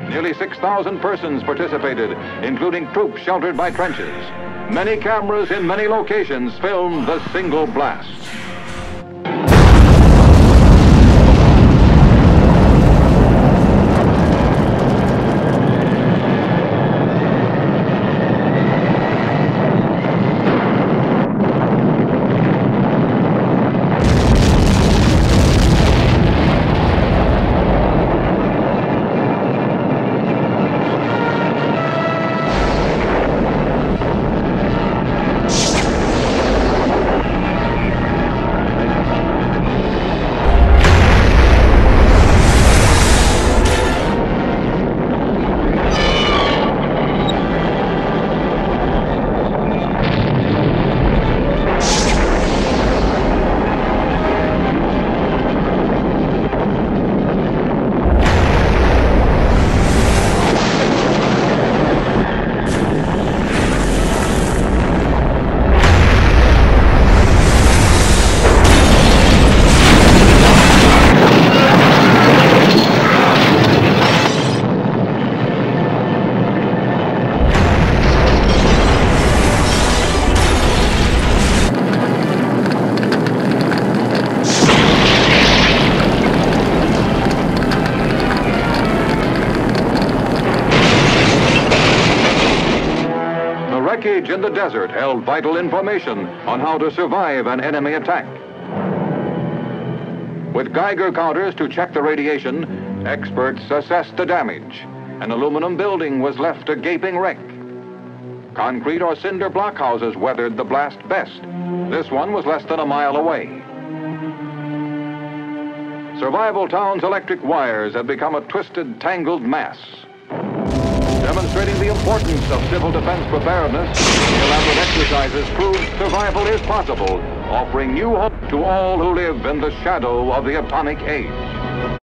Nearly 6,000 persons participated, including troops sheltered by trenches. Many cameras in many locations filmed the single blast. Wreckage in the desert held vital information on how to survive an enemy attack. With Geiger counters to check the radiation, experts assessed the damage. An aluminum building was left a gaping wreck. Concrete or cinder block houses weathered the blast best. This one was less than a mile away. Survival Town's electric wires had become a twisted, tangled mass. Demonstrating the importance of civil defense preparedness, the elaborate exercises proved survival is possible, offering new hope to all who live in the shadow of the atomic age.